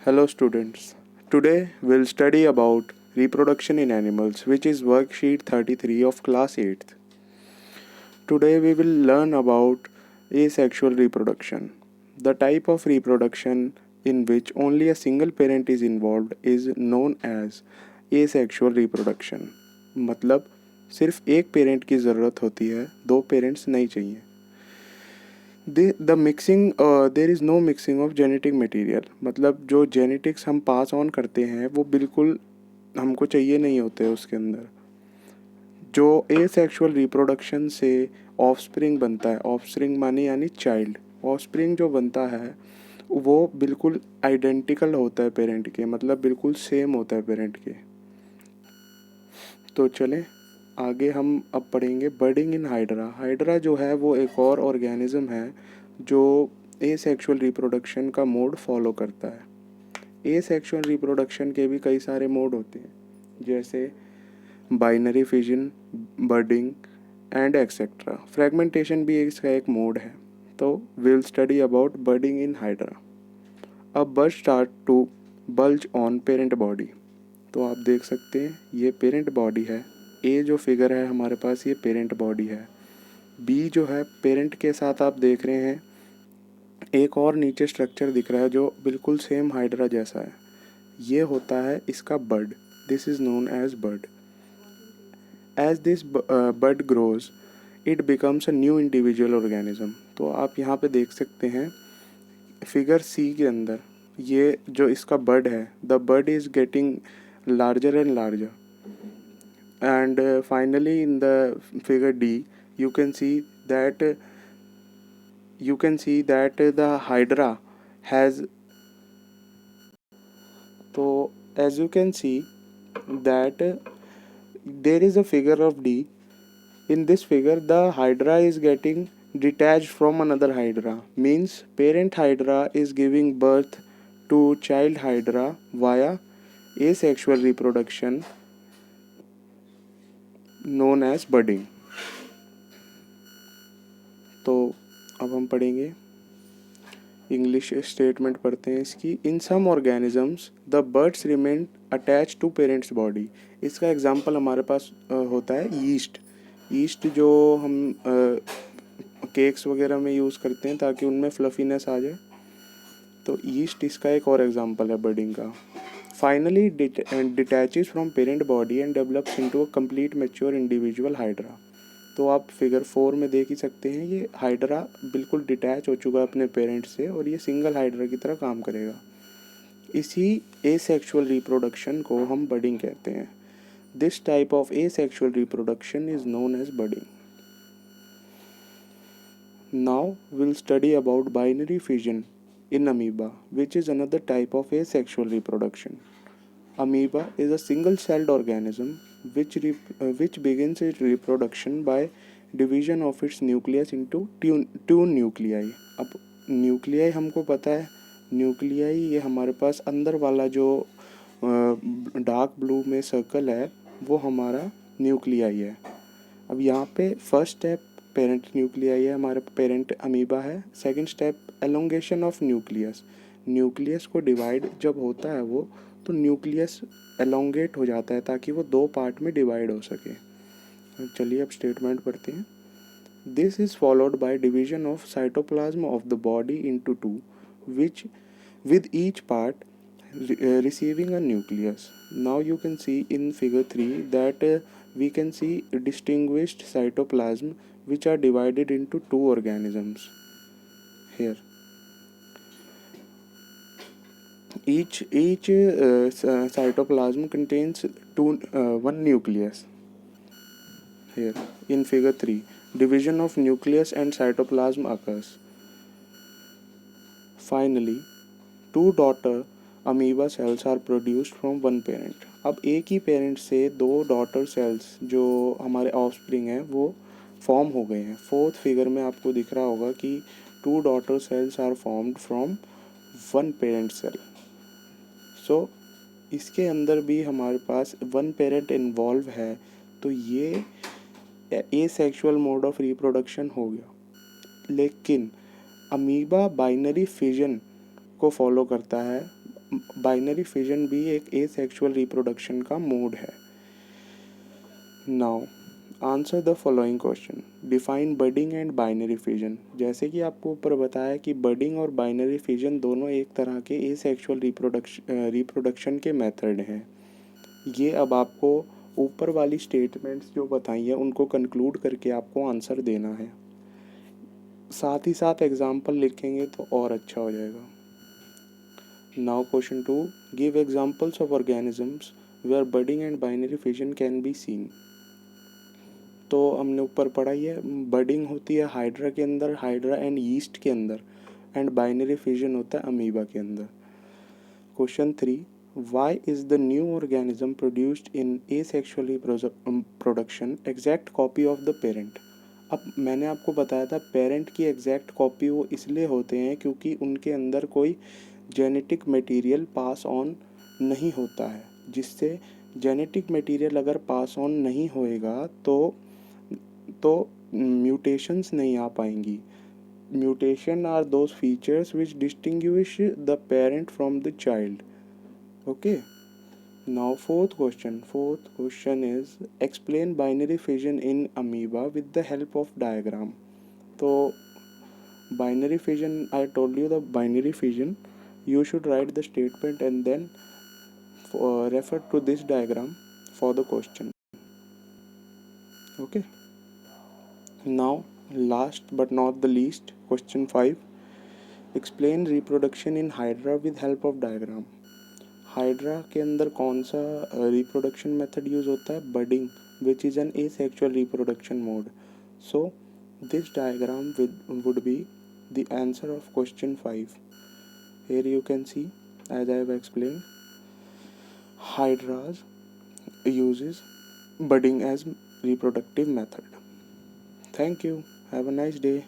Hello students. Today we'll study about reproduction in animals, which is worksheet 33 of class 8th. Today we will learn about asexual reproduction. The type of reproduction in which only a single parent is involved is known as asexual reproduction. मतलब सिर्फ एक parent की ज़रूरत होती है, दो parents नहीं चाहिए. There is no mixing of genetic material. मतलब जो जेनेटिक्स हम पास ऑन करते हैं वो बिल्कुल हमको चाहिए नहीं होते उसके अंदर. जो एसेक्सुअल रिप्रोडक्शन से ऑफस्प्रिंग बनता है, ऑफस्प्रिंग माने यानी चाइल्ड, ऑफस्प्रिंग जो बनता है वो बिल्कुल आइडेंटिकल होता है पेरेंट के, मतलब बिल्कुल सेम होता है पेरेंट के. तो चलें आगे हम अब पढ़ेंगे बर्डिंग इन हाइड्रा. हाइड्रा जो है वो एक और ऑर्गेनिज्म है जो एसेक्सुअल रिप्रोडक्शन का मोड फॉलो करता है. एसेक्सुअल रिप्रोडक्शन के भी कई सारे मोड होते हैं, जैसे binary fission, budding and etcetera. Fragmentation भी इसका एक मोड है. तो will study about budding in hydra. अब bud start to bulge on parent body. तो आप देख सकते हैं ये पेरेंट बॉडी है. ए जो फिगर है हमारे पास ये पेरेंट बॉडी है. बी जो है पेरेंट के साथ आप देख रहे हैं एक और नीचे स्ट्रक्चर दिख रहा है जो बिल्कुल सेम हाइड्रा जैसा है. ये होता है इसका bud. This is known as bud. As this bud grows it becomes a new individual organism. तो आप यहाँ पे देख सकते हैं फिगर सी के अंदर ये जो इसका बड है, the bud is getting larger and larger, and finally in the figure D you can see that the hydra has. So as you can see that there is a figure of D. In this figure the hydra is getting detached from another hydra, means parent hydra is giving birth to child hydra via asexual reproduction known as budding. तो अब हम पढ़ेंगे English statement पढ़ते हैं इसकी. In some organisms the buds remain attach to parents body. इसका example हमारे पास होता है ईस्ट. ईस्ट जो हम केक्स वगैरह में यूज़ करते हैं ताकि उनमें फ्लफीनेस आ जाए. तो ईस्ट इसका एक और एग्जांपल है बर्डिंग का. Finally detaches from parent body and develops into a complete mature individual hydra. तो आप फिगर 4 में देख ही सकते हैं ये हाइड्रा बिल्कुल डिटैच हो चुका है अपने पेरेंट से और ये सिंगल हाइड्रा की तरह काम करेगा. इसी एसेक्सुअल रिप्रोडक्शन को हम बर्डिंग कहते हैं. This type of asexual reproduction is known as budding. Now will study about binary fission in amoeba, which is another type of asexual reproduction. Amoeba is a single-celled organism which begins its reproduction by division of its nucleus into two nuclei. अब nuclei हमको पता है, nuclei ये हमारे पास अंदर वाला जो dark blue में सर्कल है वो हमारा न्यूक्लियाई है. अब यहाँ पे फर्स्ट स्टेप पेरेंट न्यूक्लियाई है, हमारे पेरेंट अमीबा है. Second step elongation of nucleus. Nucleus को डिवाइड जब होता है वो तो न्यूक्लियस एलोंगेट हो जाता है ताकि वो दो पार्ट में डिवाइड हो सके. चलिए अब स्टेटमेंट पढ़ते हैं. This is followed by division of cytoplasm of the body into two which with each part receiving a nucleus. Now you can see in figure 3 that we can see distinguished cytoplasm which are divided into two organisms here. Each cytoplasm contains one nucleus. Here in figure 3 division of nucleus and cytoplasm occurs. Finally two daughter amoeba cells are produced from one parent. अब एक ही parent से दो daughter cells जो हमारे offspring हैं वो form हो गए हैं. फोर्थ फिगर में आपको दिख रहा होगा कि two daughter cells are formed from one parent cell. So इसके अंदर भी हमारे पास वन पेरेंट इन्वॉल्व है. तो ये एसेक्सुअल मोड ऑफ रिप्रोडक्शन हो गया. लेकिन अमीबा बाइनरी फिजन को फॉलो करता है. बाइनरी फिजन भी एक एसेक्सुअल रिप्रोडक्शन का मोड है। Now answer the following question. Define budding and binary fission. जैसे कि आपको ऊपर बताया कि बडिंग और बाइनरी फिजन दोनों एक तरह के एसेक्सुअल रिप्रोडक्शन के मेथड हैं। ये अब आपको ऊपर वाली स्टेटमेंट्स जो बताई हैं उनको कंक्लूड करके आपको आंसर देना है। साथ ही साथ एग्जाम्पल लिखेंगे तो और अच्छा हो जाएगा। Now question 2, give examples of organisms where budding and binary fission can be seen. तो हमने ऊपर पढ़ा ही है, बडिंग होती है हाइड्रा के अंदर, हाइड्रा एंड यीस्ट के अंदर, एंड बाइनरी फिजन होता है अमीबा के अंदर। Question 3, why is the new organism produced in asexual production exact copy of the parent. अब मैंने आपको बताया था पेरेंट की एग्जैक्ट कॉपी वो इसलिए होते हैं क्योंकि उनके अंदर कोई जेनेटिक मटेरियल पास ऑन नहीं होता है, जिससे जेनेटिक मटेरियल अगर पास ऑन नहीं होएगा तो म्यूटेशंस नहीं आ पाएंगी। Mutation are those features which distinguish the parent from the child. Okay, now fourth question is explain binary fission in amoeba with the help of diagram. तो binary fission, I told you the binary fission, you should write the statement and then refer to this diagram for the question. Okay, now last but not the least, question 5, explain reproduction in hydra with help of diagram. Hydra के अंदर कौन सा reproduction method use होता है? Budding, which is an asexual reproduction mode. So this diagram would be the answer of question 5. Here you can see, as I have explained, hydras uses budding as reproductive method. Thank you. Have a nice day.